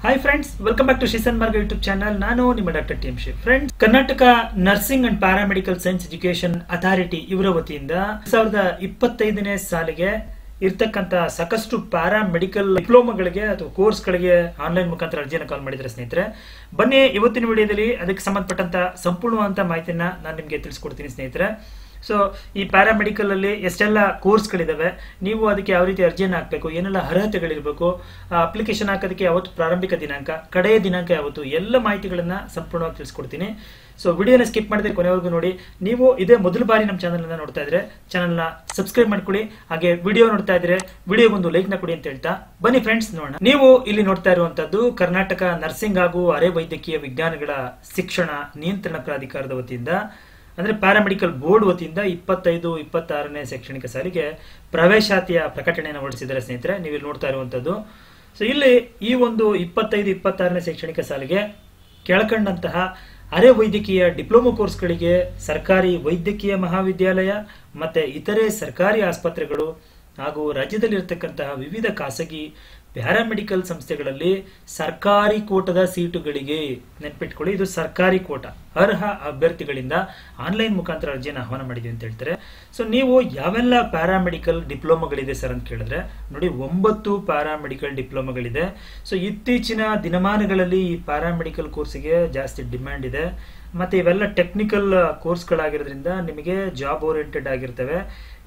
Hi friends, welcome back to ಶಿಸನ್ ಮಾರ್ಗ YouTube channel. ನಾನು ನಿಮ್ಮ ಡಾಕ್ಟರ್ ಟಿ ಎಂ ಶಿ. Friends, Karnataka nursing and paramedical science education authority ಇವರ ವತಿಯಿಂದ 2025ನೇ ಸಾಲಿಗೆ ಇರ್ತಕ್ಕಂತ ಸಾಕಷ್ಟು ಪ್ಯಾರಾಮೆಡಿಕಲ್ ಡಿಪ್ಲೊಮಾಗಳಿಗೆ ಅಥವಾ ಕೋರ್ಸ್ಗಳಿಗೆ ಆನ್ಲೈನ್ ಮುಖಾಂತರ ಅರ್ಜಿಯನ್ನು ಕಾಲ್ ಮಾಡಿದ್ರೆ ಸ್ನೇಹಿತರೆ, ಬನ್ನಿ ಇವತ್ತಿನ ವಿಡಿಯೋದಲ್ಲಿ ಅದಕ್ಕೆ ಸಂಬಂಧಪಟ್ಟಂತ ಸಂಪೂರ್ಣವಾದಂತ ಮಾಹಿತಿಯನ್ನ ನಾನು ನಿಮಗೆ ತಿಳಿಸ್ಕೊಡ್ತೀನಿ ಸ್ನೇಹಿತರೆ. ಸೊ ಈ ಪ್ಯಾರಾಮೆಡಿಕಲ್ ಅಲ್ಲಿ ಎಷ್ಟೆಲ್ಲ ಕೋರ್ಸ್ಗಳಿದಾವೆ, ನೀವು ಅದಕ್ಕೆ ಯಾವ ರೀತಿ ಅರ್ಜಿಯನ್ನು ಹಾಕಬೇಕು, ಏನೆಲ್ಲ ಅರ್ಹತೆಗಳಿರಬೇಕು, ಅಪ್ಲಿಕೇಶನ್ ಹಾಕೋದಕ್ಕೆ ಯಾವತ್ತು ಪ್ರಾರಂಭಿಕ ದಿನಾಂಕ, ಕಡೆಯ ದಿನಾಂಕ ಯಾವತ್ತು, ಎಲ್ಲ ಮಾಹಿತಿಗಳನ್ನ ಸಂಪೂರ್ಣವಾಗಿ ತಿಳಿಸ್ಕೊಡ್ತೀನಿ. ಸೊ ವಿಡಿಯೋನ ಸ್ಕಿಪ್ ಮಾಡಿದ್ರೆ ಕೊನೆವರೆಗೂ ನೋಡಿ. ನೀವು ಇದೇ ಮೊದಲ ಬಾರಿ ನಮ್ಮ ಚಾನಲ್ ನೋಡ್ತಾ ಇದ್ರೆ ಚಾನಲ್ನ ಸಬ್ಸ್ಕ್ರೈಬ್ ಮಾಡ್ಕೊಳ್ಳಿ. ಹಾಗೆ ವಿಡಿಯೋ ನೋಡ್ತಾ ಇದ್ರೆ ವಿಡಿಯೋಗೊಂದು ಲೈಕ್ ನ ಕೊಡಿ ಅಂತ ಹೇಳ್ತಾ ಬನ್ನಿ ಫ್ರೆಂಡ್ಸ್ ನೋಡೋಣ. ನೀವು ಇಲ್ಲಿ ನೋಡ್ತಾ ಇರುವಂತದ್ದು ಕರ್ನಾಟಕ ನರ್ಸಿಂಗ್ ಹಾಗೂ ಅರೆ ವೈದ್ಯಕೀಯ ವಿಜ್ಞಾನಗಳ ಶಿಕ್ಷಣ ನಿಯಂತ್ರಣ ಪ್ರಾಧಿಕಾರದ ವತಿಯಿಂದ, ಅಂದ್ರೆ ಪ್ಯಾರಾಮೆಡಿಕಲ್ ಬೋರ್ಡ್ ವತಿಯಿಂದ 25-26ನೇ ಶೈಕ್ಷಣಿಕ ಸಾಲಿಗೆ ಪ್ರವೇಶಾತಿಯ ಪ್ರಕಟಣೆಯನ್ನು ಹೊರಡಿಸಿದ್ದಾರೆ ಸ್ನೇಹಿತರೆ. ನೀವು ಇಲ್ಲಿ ನೋಡ್ತಾ ಇರುವಂತದ್ದು. ಸೊ ಇಲ್ಲಿ ಈ ಒಂದು 25-26ನೇ ಶೈಕ್ಷಣಿಕ ಸಾಲಿಗೆ ಕೆಳಕಂಡಂತಹ ಅರೆ ವೈದ್ಯಕೀಯ ಡಿಪ್ಲೊಮಾ ಕೋರ್ಸ್ಗಳಿಗೆ ಸರ್ಕಾರಿ ವೈದ್ಯಕೀಯ ಮಹಾವಿದ್ಯಾಲಯ ಮತ್ತೆ ಇತರೆ ಸರ್ಕಾರಿ ಆಸ್ಪತ್ರೆಗಳು ಹಾಗೂ ರಾಜ್ಯದಲ್ಲಿರತಕ್ಕಂತಹ ವಿವಿಧ ಖಾಸಗಿ ಪ್ಯಾರಾಮೆಡಿಕಲ್ ಸಂಸ್ಥೆಗಳಲ್ಲಿ ಸರ್ಕಾರಿ ಕೋಟದ ಸೀಟುಗಳಿಗೆ, ನೆನ್ಪಿಟ್ಕೊಳ್ಳಿ, ಇದು ಸರ್ಕಾರಿ ಕೋಟ, ಅರ್ಹ ಅಭ್ಯರ್ಥಿಗಳಿಂದ ಆನ್ಲೈನ್ ಮುಖಾಂತರ ಅರ್ಜಿಯನ್ನು ಆಹ್ವಾನ ಮಾಡಿದ್ವಿ ಅಂತ ಹೇಳ್ತಾರೆ. ಸೊ ನೀವು ಯಾವೆಲ್ಲ ಪ್ಯಾರಾಮೆಡಿಕಲ್ ಡಿಪ್ಲೊಮಾಗಳಿದೆ ಸರ್ ಅಂತ ಕೇಳಿದ್ರೆ, ನೋಡಿ 9 ಪ್ಯಾರಾಮೆಡಿಕಲ್ ಡಿಪ್ಲೊಮಾಗಳಿದೆ. ಸೊ ಇತ್ತೀಚಿನ ದಿನಮಾನಗಳಲ್ಲಿ ಈ ಪ್ಯಾರಾಮೆಡಿಕಲ್ ಕೋರ್ಸ್ಗೆ ಜಾಸ್ತಿ ಡಿಮ್ಯಾಂಡ್ ಇದೆ. ಮತ್ತೆ ಇವೆಲ್ಲ ಟೆಕ್ನಿಕಲ್ ಕೋರ್ಸ್ಗಳಾಗಿರೋದ್ರಿಂದ ನಿಮಗೆ ಜಾಬ್ ಓರಿಯೆಂಟೆಡ್ ಆಗಿರ್ತವೆ.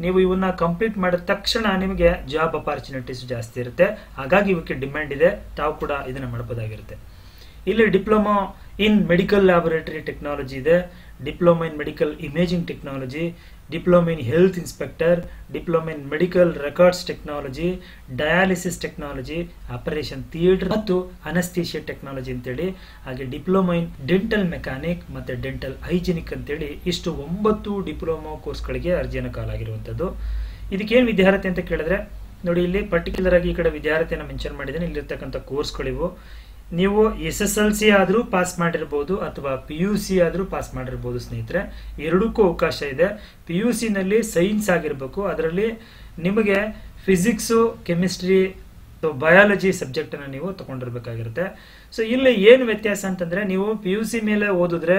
ನೀವು ಇವನ್ನ ಕಂಪ್ಲೀಟ್ ಮಾಡಿದ ತಕ್ಷಣ ನಿಮಗೆ ಜಾಬ್ ಅಪಾರ್ಚುನಿಟೀಸ್ ಜಾಸ್ತಿ ಇರುತ್ತೆ. ಹಾಗಾಗಿ ಇವಕ್ಕೆ ಡಿಮ್ಯಾಂಡ್ ಇದೆ. ತಾವು ಕೂಡ ಇದನ್ನ ಮಾಡಬಹುದಾಗಿರುತ್ತೆ. ಇಲ್ಲಿ diploma in medical laboratory technology ಇದೆ, diploma in medical imaging technology, diploma in health inspector, diploma in medical records technology, dialysis technology, operation theatre ಮತ್ತು ಅನಸ್ಥೀಶಿಯಾ ಟೆಕ್ನಾಲಜಿ ಅಂತೇಳಿ, ಹಾಗೆ ಡಿಪ್ಲೊಮಾ ಇನ್ ಡೆಂಟಲ್ ಮೆಕ್ಯಾನಿಕ್ ಮತ್ತೆ ಡೆಂಟಲ್ ಹೈಜಿನಿಕ್ ಅಂತೇಳಿ ಇಷ್ಟು 9 diploma ಕೋರ್ಸ್ಗಳಿಗೆ ಅರ್ಜಿಯನ್ನು ಕಾಲಾಗಿರುವಂಥದ್ದು. ಇದಕ್ಕೇನು ವಿದ್ಯಾರ್ಹತೆ ಅಂತ ಕೇಳಿದ್ರೆ, ನೋಡಿ ಇಲ್ಲಿ ಪರ್ಟಿಕ್ಯುಲರ್ ಆಗಿ ಈ ಕಡೆ ವಿದ್ಯಾರ್ಹತೆಯನ್ನು ಮೆನ್ಷನ್ ಮಾಡಿದ್ದೇನೆ. ಇಲ್ಲಿರ್ತಕ್ಕಂಥ ಕೋರ್ಸ್ಗಳಿವು. ನೀವು SSLC ಆದ್ರೂ ಪಾಸ್ ಮಾಡಿರ್ಬೋದು ಅಥವಾ PUC ಆದ್ರೂ ಪಾಸ್ ಮಾಡಿರ್ಬೋದು ಸ್ನೇಹಿತರೆ. ಎರಡಕ್ಕೂ ಅವಕಾಶ ಇದೆ. PUC ನಲ್ಲಿ ಸೈನ್ಸ್ ಆಗಿರ್ಬೇಕು, ಅದರಲ್ಲಿ ನಿಮಗೆ ಫಿಸಿಕ್ಸು, ಕೆಮಿಸ್ಟ್ರಿ, ಬಯಾಲಜಿ ಸಬ್ಜೆಕ್ಟ್ ಅನ್ನು ನೀವು ತಗೊಂಡಿರ್ಬೇಕಾಗಿರುತ್ತೆ. ಸೊ ಇಲ್ಲಿ ಏನು ವ್ಯತ್ಯಾಸ ಅಂತಂದ್ರೆ, ನೀವು PUC ಮೇಲೆ ಓದಿದ್ರೆ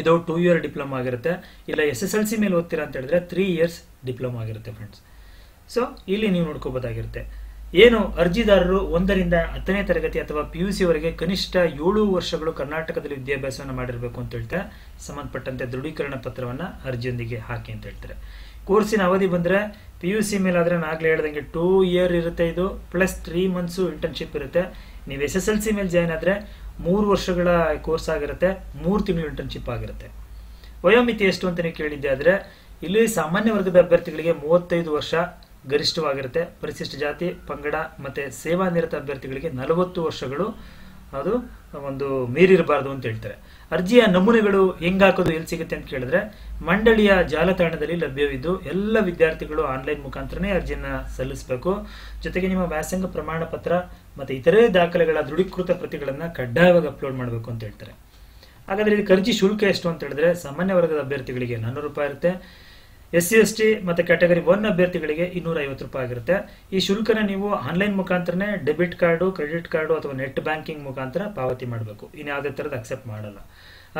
ಇದು 2 ಇಯರ್ ಡಿಪ್ಲೊಮಾ ಆಗಿರುತ್ತೆ. ಇಲ್ಲ SSLC ಮೇಲೆ ಓದ್ತೀರಾ ಅಂತ ಹೇಳಿದ್ರೆ 3 ಇಯರ್ಸ್ ಡಿಪ್ಲೊಮಾ ಆಗಿರುತ್ತೆ ಫ್ರೆಂಡ್ಸ್. ಸೊ ಇಲ್ಲಿ ನೀವು ನೋಡ್ಕೋಬಹುದಾಗಿರುತ್ತೆ. ಏನು ಅರ್ಜಿದಾರರು 1ರಿಂದ 10ನೇ ತರಗತಿ ಅಥವಾ PUC ವರೆಗೆ ಕನಿಷ್ಠ 7 ವರ್ಷಗಳು ಕರ್ನಾಟಕದಲ್ಲಿ ವಿದ್ಯಾಭ್ಯಾಸವನ್ನು ಮಾಡಿರಬೇಕು ಅಂತ ಹೇಳ್ತಾರೆ. ಸಂಬಂಧಪಟ್ಟಂತೆ ದೃಢೀಕರಣ ಪತ್ರವನ್ನ ಅರ್ಜಿಯೊಂದಿಗೆ ಹಾಕಿ ಅಂತ ಹೇಳ್ತಾರೆ. ಕೋರ್ಸಿನ ಅವಧಿ ಬಂದ್ರೆ PUC ಮೇಲಾದ್ರೆ ನಾಗ್ಲೇ ಹೇಳ್ದಂಗೆ 2 ಇಯರ್ ಇರುತ್ತೆ, ಇದು ಪ್ಲಸ್ 3 ಮಂತ್ಸ್ ಇಂಟರ್ನ್ಶಿಪ್ ಇರುತ್ತೆ. ನೀವು SSLC ಮೇಲೆ ಜಾಯ್ನ್ ಆದ್ರೆ 3 ವರ್ಷಗಳ ಕೋರ್ಸ್ ಆಗಿರುತ್ತೆ, 3 ತಿಂಗಳು ಇಂಟರ್ನ್ಶಿಪ್ ಆಗಿರುತ್ತೆ. ವಯೋಮಿತಿ ಎಷ್ಟು ಅಂತ ನೀವು ಕೇಳಿದ್ದೆ ಆದ್ರೆ, ಇಲ್ಲಿ ಸಾಮಾನ್ಯ ವರ್ಗದ ಅಭ್ಯರ್ಥಿಗಳಿಗೆ 35 ವರ್ಷ ಗರಿಷ್ಠವಾಗಿರುತ್ತೆ. ಪರಿಶಿಷ್ಟ ಜಾತಿ, ಪಂಗಡ ಮತ್ತೆ ಸೇವಾ ನಿರತ ಅಭ್ಯರ್ಥಿಗಳಿಗೆ 40 ವರ್ಷಗಳು ಅದು ಒಂದು ಮೀರಿರಬಾರದು ಅಂತ ಹೇಳ್ತಾರೆ. ಅರ್ಜಿಯ ನಮೂನೆಗಳು ಹೆಂಗ್ ಹಾಕೋದು, ಎಲ್ಲಿ ಸಿಗುತ್ತೆ ಅಂತ ಕೇಳಿದ್ರೆ, ಮಂಡಳಿಯ ಜಾಲತಾಣದಲ್ಲಿ ಲಭ್ಯವಿದ್ದು ಎಲ್ಲ ವಿದ್ಯಾರ್ಥಿಗಳು ಆನ್ಲೈನ್ ಮುಖಾಂತರನೇ ಅರ್ಜಿಯನ್ನ ಸಲ್ಲಿಸಬೇಕು. ಜೊತೆಗೆ ನಿಮ್ಮ ವ್ಯಾಸಂಗ ಪ್ರಮಾಣ ಪತ್ರ ಮತ್ತೆ ಇತರೆ ದಾಖಲೆಗಳ ದೃಢೀಕೃತ ಪ್ರತಿಗಳನ್ನ ಕಡ್ಡಾಯವಾಗಿ ಅಪ್ಲೋಡ್ ಮಾಡಬೇಕು ಅಂತ ಹೇಳ್ತಾರೆ. ಹಾಗಾದ್ರೆ ಇದಕ್ಕೆ ಅರ್ಜಿ ಶುಲ್ಕ ಎಷ್ಟು ಅಂತ ಹೇಳಿದ್ರೆ, ಸಾಮಾನ್ಯ ವರ್ಗದ ಅಭ್ಯರ್ಥಿಗಳಿಗೆ 400 ರೂಪಾಯಿ ಇರುತ್ತೆ. SC ST ಮತ್ತೆ ಕ್ಯಾಟಗರಿ 1 ಅಭ್ಯರ್ಥಿಗಳಿಗೆ 250 ರೂಪಾಯಿ ಆಗಿರುತ್ತೆ. ಈ ಶುಲ್ಕನ ನೀವು ಆನ್ಲೈನ್ ಮುಖಾಂತರನೇ ಡೆಬಿಟ್ ಕಾರ್ಡು, ಕ್ರೆಡಿಟ್ ಕಾರ್ಡು ಅಥವಾ ನೆಟ್ ಬ್ಯಾಂಕಿಂಗ್ ಮುಖಾಂತರ ಪಾವತಿ ಮಾಡಬೇಕು. ಇನ್ಯಾವುದೇ ತರದ ಅಕ್ಸೆಪ್ಟ್ ಮಾಡಲ್ಲ.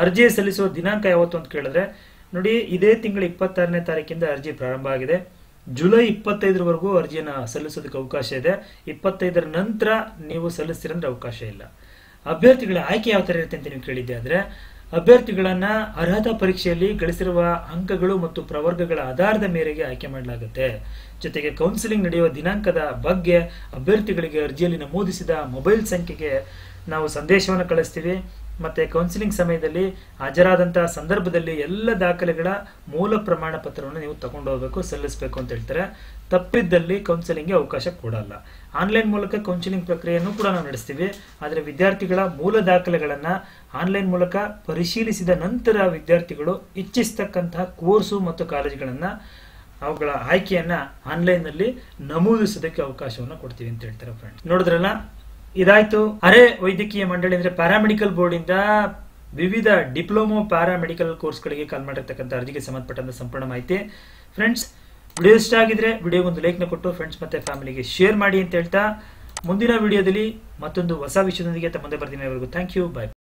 ಅರ್ಜಿ ಸಲ್ಲಿಸುವ ದಿನಾಂಕ ಯಾವತ್ತು ಅಂತ ಕೇಳಿದ್ರೆ, ನೋಡಿ ಇದೇ ತಿಂಗಳ 26ನೇ ತಾರೀಕಿಂದ ಅರ್ಜಿ ಪ್ರಾರಂಭ ಆಗಿದೆ. ಜುಲೈ 25ರವರೆಗೂ ಅರ್ಜಿಯನ್ನು ಸಲ್ಲಿಸೋದಕ್ಕೆ ಅವಕಾಶ ಇದೆ. 25ರ ನಂತರ ನೀವು ಸಲ್ಲಿಸ್ತೀರಂದ್ರೆ ಅವಕಾಶ ಇಲ್ಲ. ಅಭ್ಯರ್ಥಿಗಳ ಆಯ್ಕೆ ಯಾವ ತರ ಇರುತ್ತೆ ಅಂತ ನೀವು ಕೇಳಿದ್ದೆ ಆದ್ರೆ, ಅಭ್ಯರ್ಥಿಗಳನ್ನ ಅರ್ಹತಾ ಪರೀಕ್ಷೆಯಲ್ಲಿ ಗಳಿಸಿರುವ ಅಂಕಗಳು ಮತ್ತು ಪ್ರವರ್ಗಗಳ ಆಧಾರದ ಮೇರೆಗೆ ಆಯ್ಕೆ ಮಾಡಲಾಗುತ್ತೆ. ಜೊತೆಗೆ ಕೌನ್ಸಿಲಿಂಗ್ ನಡೆಯುವ ದಿನಾಂಕದ ಬಗ್ಗೆ ಅಭ್ಯರ್ಥಿಗಳಿಗೆ ಅರ್ಜಿಯಲ್ಲಿ ನಮೂದಿಸಿದ ಮೊಬೈಲ್ ಸಂಖ್ಯೆಗೆ ನಾವು ಸಂದೇಶವನ್ನು ಕಳಿಸ್ತೀವಿ. ಮತ್ತೆ ಕೌನ್ಸಿಲಿಂಗ್ ಸಮಯದಲ್ಲಿ ಹಾಜರಾದಂತಹ ಸಂದರ್ಭದಲ್ಲಿ ಎಲ್ಲ ದಾಖಲೆಗಳ ಮೂಲ ಪ್ರಮಾಣ ಪತ್ರವನ್ನು ನೀವು ತಗೊಂಡು ಹೋಗ್ಬೇಕು, ಸಲ್ಲಿಸಬೇಕು ಅಂತ ಹೇಳ್ತಾರೆ. ತಪ್ಪಿದ್ದಲ್ಲಿ ಕೌನ್ಸಿಲಿಂಗ್ಗೆ ಅವಕಾಶ ಕೊಡಲ್ಲ. ಆನ್ಲೈನ್ ಮೂಲಕ ಕೌನ್ಸಿಲಿಂಗ್ ಪ್ರಕ್ರಿಯೆಯನ್ನು ಕೂಡ ನಾವು ನಡೆಸ್ತೀವಿ. ಆದರೆ ವಿದ್ಯಾರ್ಥಿಗಳ ಮೂಲ ದಾಖಲೆಗಳನ್ನ ಆನ್ಲೈನ್ ಮೂಲಕ ಪರಿಶೀಲಿಸಿದ ನಂತರ ವಿದ್ಯಾರ್ಥಿಗಳು ಇಚ್ಛಿಸತಕ್ಕಂತಹ ಕೋರ್ಸು ಮತ್ತು ಕಾಲೇಜುಗಳನ್ನ ಅವುಗಳ ಆಯ್ಕೆಯನ್ನ ಆನ್ಲೈನ್ ನಲ್ಲಿ ನಮೂದಿಸೋದಕ್ಕೆ ಅವಕಾಶವನ್ನು ಕೊಡ್ತೀವಿ ಅಂತ ಹೇಳ್ತಾರೆ ಫ್ರೆಂಡ್ಸ್. ನೋಡಿದ್ರಲ್ಲ, ಇದಾಯ್ತು ಅರೆ ವೈದ್ಯಕೀಯ ಮಂಡಳಿ ಅಂದ್ರೆ ಪ್ಯಾರಾಮೆಡಿಕಲ್ ಬೋರ್ಡ್ ಇಂದ ವಿವಿಧ ಡಿಪ್ಲೊಮಾ ಪ್ಯಾರಾಮೆಡಿಕಲ್ ಕೋರ್ಸ್ಗಳಿಗೆ ಕಾಲ್ ಮಾಡಿರ್ತಕ್ಕಂಥ ಅರ್ಜಿಗೆ ಸಂಬಂಧಪಟ್ಟಂತ ಸಂಪೂರ್ಣ ಮಾಹಿತಿ. ಫ್ರೆಂಡ್ಸ್, ವಿಡಿಯೋ ಇಷ್ಟ ಆಗಿದ್ರೆ ವಿಡಿಯೋಗೊಂದು ಲೈಕ್ ನ ಕೊಟ್ಟು ಫ್ರೆಂಡ್ಸ್ ಮತ್ತೆ ಫ್ಯಾಮಿಲಿಗೆ ಶೇರ್ ಮಾಡಿ ಅಂತ ಹೇಳ್ತಾ ಮುಂದಿನ ವಿಡಿಯೋದಲ್ಲಿ ಮತ್ತೊಂದು ಹೊಸ ವಿಷಯದೊಂದಿಗೆ ತಮ್ಮ ಮುಂದೆ ಬರ್ತೀನಿ. Thank you, bye.